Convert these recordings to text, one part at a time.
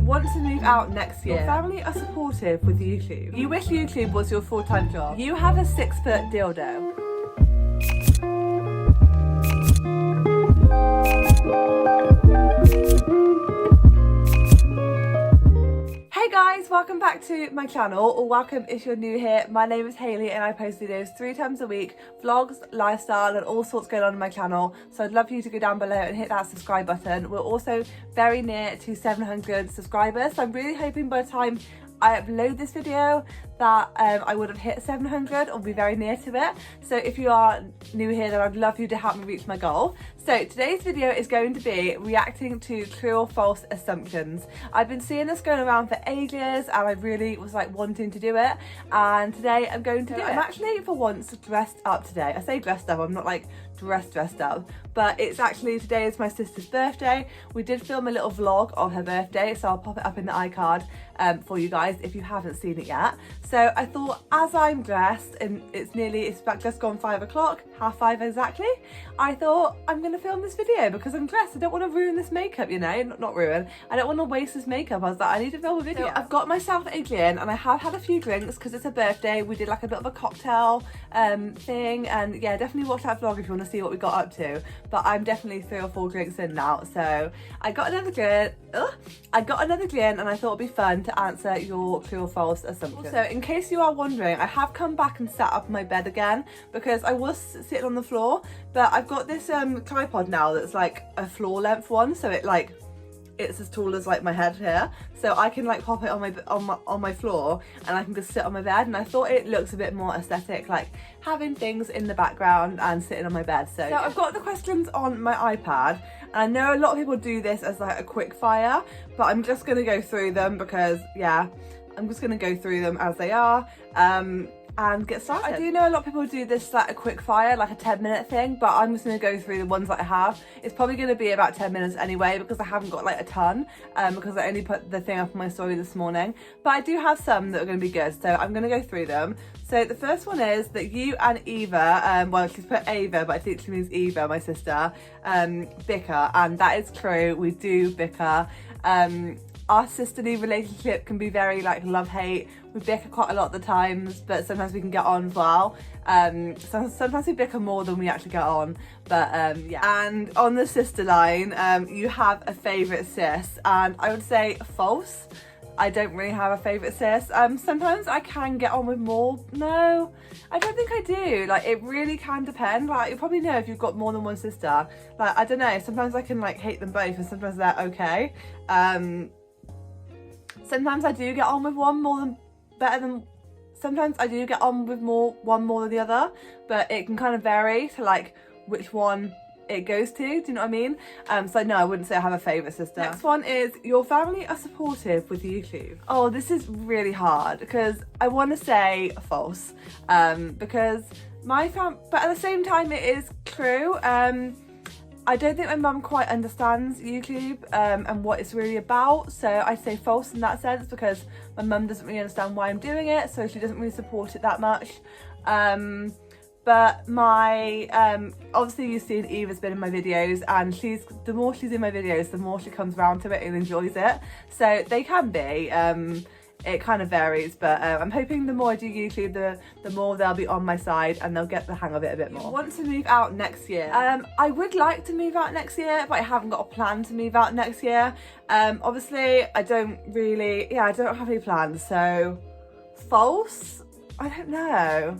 want to move out next year. Your family are supportive with YouTube. You wish YouTube was your full-time job. You have a 6-foot dildo. Hey guys, welcome back to my channel, or welcome if you're new here. My name is Hayley and I post videos 3 times a week, vlogs, lifestyle and all sorts going on in my channel. So I'd love for you to go down below and hit that subscribe button. We're also very near to 700 subscribers, so I'm really hoping by the time I upload this video that I would have hit 700 or be very near to it. So if you are new here, then I'd love you to help me reach my goal. So today's video is going to be reacting to true or false assumptions. I've been seeing this going around for ages and I really was like wanting to do it, and today I'm going to do it. I'm actually for once dressed up today. I say dressed up, I'm not like dressed up, but it's actually, today is my sister's birthday. We did film a little vlog of her birthday, so I'll pop it up in the iCard for you guys if you haven't seen it yet. So I thought, as I'm dressed and it's just gone 5 o'clock, 5:30 exactly, I thought I'm gonna film this video because I'm dressed. I don't want to ruin this makeup, you know, not ruin. I don't want to waste this makeup. I was like, I need to film a video. So I've got myself a gin and I have had a few drinks because it's a birthday. We did like a bit of a cocktail thing, and yeah, definitely watch that vlog if you want to see what we got up to. But I'm definitely 3 or 4 drinks in now, so I got another gin. And I thought it'd be fun to answer your true or false assumptions. So in case you are wondering, I have come back and sat up in my bed again because I was sitting on the floor, but I've got this tripod now that's like a floor length one, so it's as tall as like my head here, so I can like pop it on my floor and I can just sit on my bed, and I thought it looks a bit more aesthetic, like having things in the background and sitting on my bed. So I've got the questions on my iPad, and I know a lot of people do this as like a quick fire, but I'm just gonna go through them because yeah, I'm just gonna go through them as they are and get started. I do know a lot of people do this like a quick fire, like a 10-minute thing, but I'm just gonna go through the ones that I have. It's probably gonna be about 10 minutes anyway because I haven't got like a ton, because I only put the thing up on my story this morning, but I do have some that are gonna be good, so I'm gonna go through them. So the first one is that you and Eva, well she's put Ava, but I think she means Eva, my sister, bicker, and that is true, we do bicker. Our sisterly relationship can be very like love-hate. We bicker quite a lot of the times, but sometimes we can get on well. Sometimes we bicker more than we actually get on, but yeah. And on the sister line, you have a favourite sis, and I would say false. I don't really have a favourite sis. Sometimes I can get on with more. No, I don't think I do. Like, it really can depend. Like, you probably know if you've got more than one sister. Like, I don't know, sometimes I can like hate them both and sometimes they're okay. Sometimes I do get on with one sometimes I do get on with one more than the other, but it can kind of vary to like which one it goes to, do you know what I mean? So no, I wouldn't say I have a favourite sister. Next one is, your family are supportive with YouTube. Oh, this is really hard because I want to say false, because but at the same time it is true. I don't think my mum quite understands YouTube and what it's really about, so I'd say false in that sense because my mum doesn't really understand why I'm doing it, so she doesn't really support it that much. But obviously you've seen Eva's been in my videos, and the more she's in my videos, the more she comes around to it and enjoys it. So they can be, it kind of varies, but I'm hoping the more I do YouTube, the more they'll be on my side and they'll get the hang of it a bit more. I want to move out next year. I would like to move out next year, but I haven't got a plan to move out next year. Obviously I don't have any plans, so false? I don't know.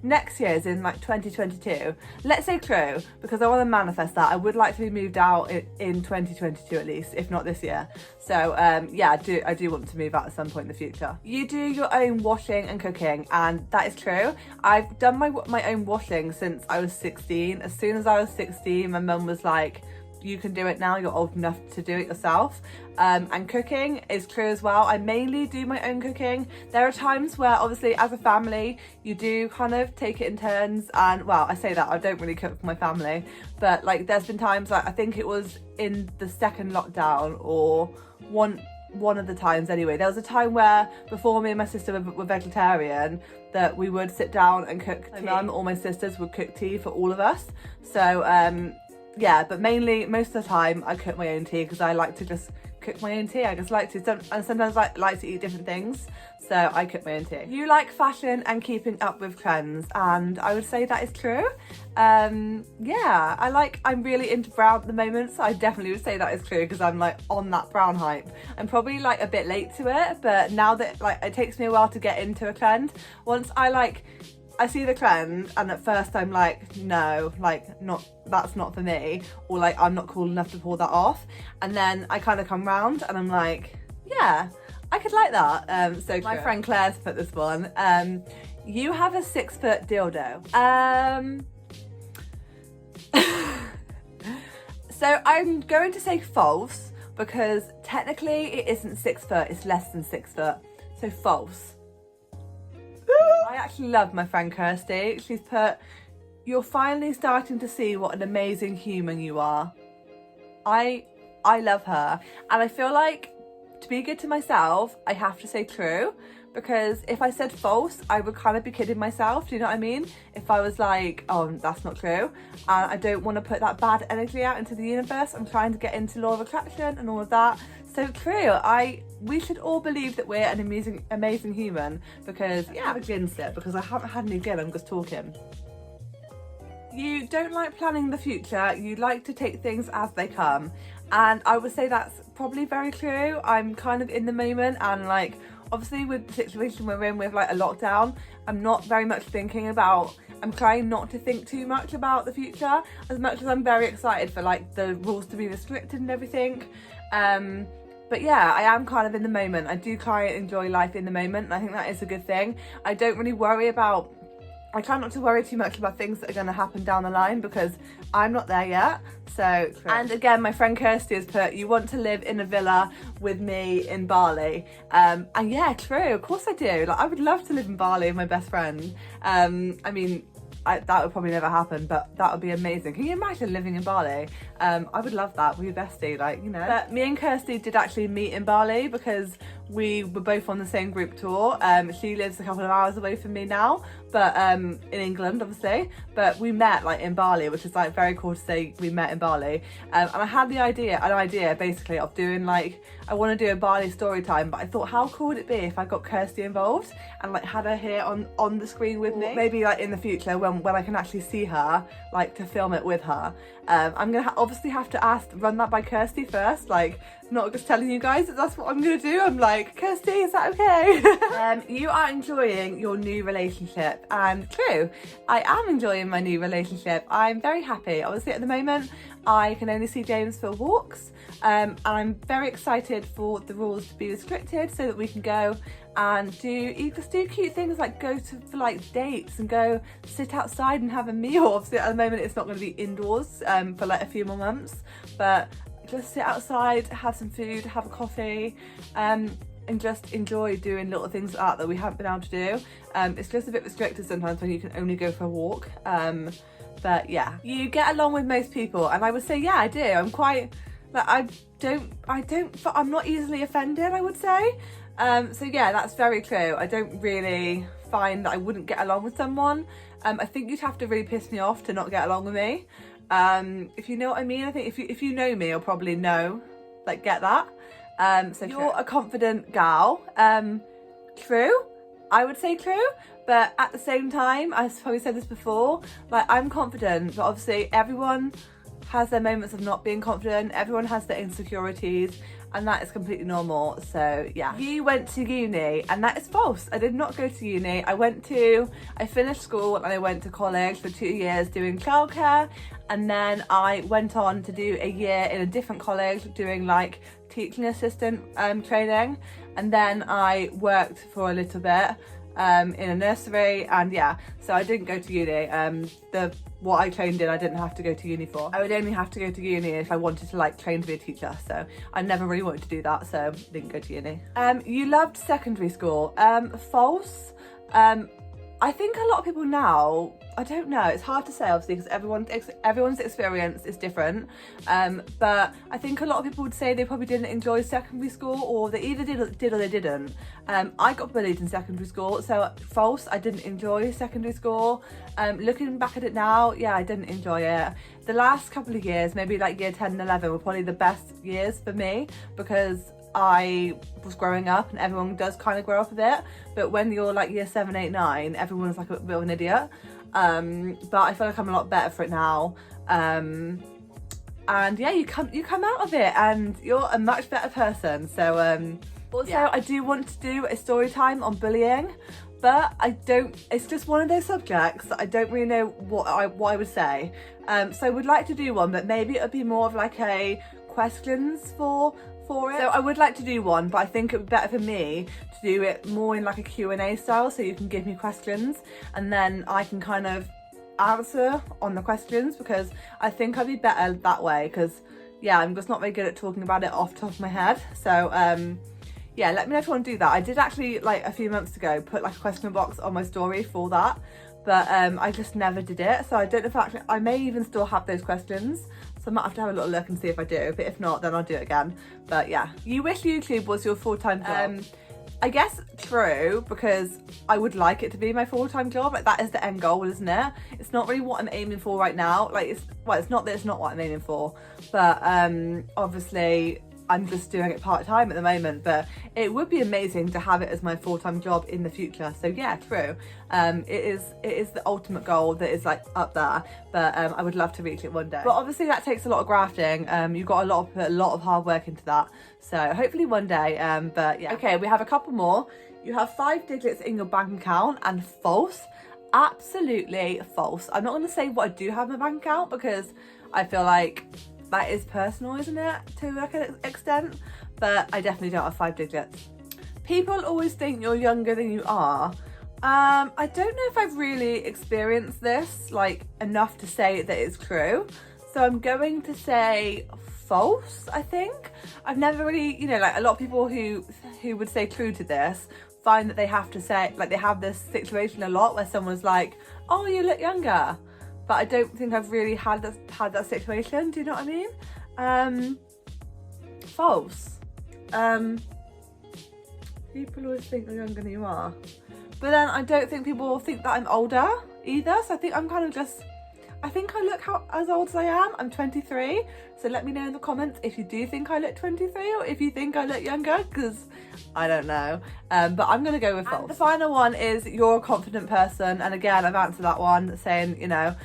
Next year is in like 2022. Let's say true, because I want to manifest that. I would like to be moved out in 2022 at least, if not this year. So yeah, I do want to move out at some point in the future. You do your own washing and cooking, and that is true. I've done my own washing since I was 16. As soon as I was 16, my mum was like, you can do it now, you're old enough to do it yourself. And cooking is true as well. I mainly do my own cooking. There are times where obviously as a family you do kind of take it in turns, and well, I say that I don't really cook for my family, but like there's been times, like I think it was in the second lockdown or one of the times anyway, there was a time where before me and my sister were vegetarian, that we would sit down and cook tea. My mum or my sisters would cook tea for all of us. So yeah, but mainly most of the time I cook my own tea because I like to just cook my own tea. I just like to, and sometimes I like to eat different things, so I cook my own tea. You like fashion and keeping up with trends, and I would say that is true. Yeah, I'm really into brown at the moment, so I definitely would say that is true because I'm like on that brown hype. I'm probably like a bit late to it, but now that like it takes me a while to get into a trend, once I see the trend and at first I'm like, no, like that's not for me, or like I'm not cool enough to pull that off, and then I kind of come round and I'm like, yeah, I could like that. So my friend Claire's put this one. You have a 6-foot dildo. So I'm going to say false because technically it isn't 6 foot, it's less than 6 foot. So false. I actually love my friend Kirsty. She's put, you're finally starting to see what an amazing human you are. I love her, and I feel like to be good to myself, I have to say true, because if I said false, I would kind of be kidding myself. Do you know what I mean? If I was like, oh, that's not true, and I don't want to put that bad energy out into the universe. I'm trying to get into law of attraction and all of that. So true. We should all believe that we're an amazing human, because yeah, I have a gin sip because I haven't had any gin. I'm just talking. You don't like planning the future. You like to take things as they come, and I would say that's probably very true. I'm kind of in the moment, and like obviously with the situation we're in with like a lockdown, I'm not very much thinking about, I'm trying not to think too much about the future, as much as I'm very excited for like the rules to be restricted and everything. But yeah, I am kind of in the moment. I do try and enjoy life in the moment, and I think that is a good thing. I don't really worry about, I try not to worry too much about things that are going to happen down the line because I'm not there yet. So, true. And again, my friend Kirsty has put, you want to live in a villa with me in Bali. And yeah, true, of course I do. Like, I would love to live in Bali with my best friend. I mean, that would probably never happen, but that would be amazing. Can you imagine living in Bali? I would love that. We're bestie, like, you know. But me and Kirsty did actually meet in Bali because we were both on the same group tour. She lives a couple of hours away from me now, but in England, obviously. But we met like in Bali, which is like very cool to say we met in Bali. And I had an idea basically of doing like, I want to do a Bali story time, but I thought how cool would it be if I got Kirsty involved and like had her here on the screen with me? Maybe like in the future when I can actually see her, like to film it with her. I'm gonna obviously have to run that by Kirsty first, like not just telling you guys that that's what I'm gonna do. I'm like, Kirsty, is that okay? You are enjoying your new relationship, and true, I am enjoying my new relationship. I'm very happy. Obviously at the moment I can only see James for walks, and I'm very excited for the rules to be restricted so that we can go and do cute things like go for like dates and go sit outside and have a meal. Obviously at the moment it's not going to be indoors for like a few more months, but just sit outside, have some food, have a coffee, and just enjoy doing little things like that we haven't been able to do. It's just a bit restricted sometimes when you can only go for a walk. But yeah, you get along with most people, and I would say yeah, I do. I'm quite like I'm not easily offended, I would say. So yeah, that's very true. I don't really find that I wouldn't get along with someone. I think you'd have to really piss me off to not get along with me. If you know what I mean. I think if you know me, you'll probably know, like, get that. So you're a confident gal. True, I would say true, but at the same time, I've probably said this before, like I'm confident, but obviously everyone has their moments of not being confident. Everyone has their insecurities, and that is completely normal. So yeah, you went to uni, and that is false. I did not go to uni. I finished school and I went to college for 2 years doing childcare, and then I went on to do a year in a different college doing like teaching assistant training, and then I worked for a little bit in a nursery, and yeah, so I didn't go to uni. What I trained in, I didn't have to go to uni for. I would only have to go to uni if I wanted to like train to be a teacher, so I never really wanted to do that, so didn't go to uni. You loved secondary school. False. I think a lot of people now, I don't know, it's hard to say obviously because everyone's experience is different, but I think a lot of people would say they probably didn't enjoy secondary school, or they either did or they didn't. I got bullied in secondary school, so false, I didn't enjoy secondary school. Looking back at it now, yeah, I didn't enjoy it. The last couple of years, maybe like year 10 and 11, were probably the best years for me because I was growing up, and everyone does kind of grow up a bit, but when you're like year 7, 8, 9, everyone's like a bit of an idiot. But I feel like I'm a lot better for it now. And yeah, you come out of it and you're a much better person. So also yeah. I do want to do a story time on bullying, but it's just one of those subjects that I don't really know what I would say. So I would like to do one, but maybe it would be more of like a questions for it. So I would like to do one, but I think it would be better for me to do it more in like a Q&A style, so you can give me questions and then I can kind of answer on the questions, because I think I'd be better that way, because yeah, I'm just not very good at talking about it off the top of my head. So yeah, let me know if you want to do that. I did actually, like a few months ago, put like a question box on my story for that, but I just never did it. So I don't know if actually, I may even still have those questions. So I might have to have a little look and see if I do, but if not, then I'll do it again. But yeah, you wish YouTube was your full-time job. I guess true, because I would like it to be my full-time job. Like that is the end goal, isn't it? It's not really what I'm aiming for right now. Like it's not that it's not what I'm aiming for, but obviously I'm just doing it part-time at the moment, but it would be amazing to have it as my full-time job in the future. So yeah, true. It is the ultimate goal that is like up there, but I would love to reach it one day. But obviously that takes a lot of grafting. You've got to put a lot of hard work into that. So hopefully one day, but yeah. Okay, we have a couple more. You have 5 digits in your bank account and false. Absolutely false. I'm not going to say what I do have in my bank account because I feel like that is personal, isn't it, to like an extent, but I definitely don't have 5 digits. People always think you're younger than you are. I don't know if I've really experienced this like enough to say that it's true, so I'm going to say false. I think I've never really, you know, like a lot of people who would say true to this find that they have to say, like they have this situation a lot where someone's like, oh, you look younger. But I don't think I've really had that situation. Do you know what I mean? False. People always think you're younger than you are. But then I don't think people will think that I'm older either. So I think I'm kind of just, I think I look as old as I am. I'm 23. So let me know in the comments if you do think I look 23 or if you think I look younger, because I don't know. But I'm going to go with false. And the final one is you're a confident person. And again, I've answered that one saying, you know,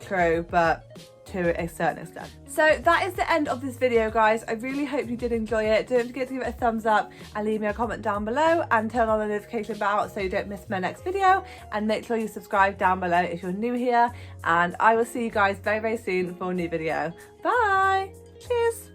true, but to a certain extent. So that is the end of this video, guys. I really hope you did enjoy it. Don't forget to give it a thumbs up and leave me a comment down below and turn on the notification bell so you don't miss my next video, and make sure you subscribe down below if you're new here, and I will see you guys very, very soon for a new video. Bye. Cheers.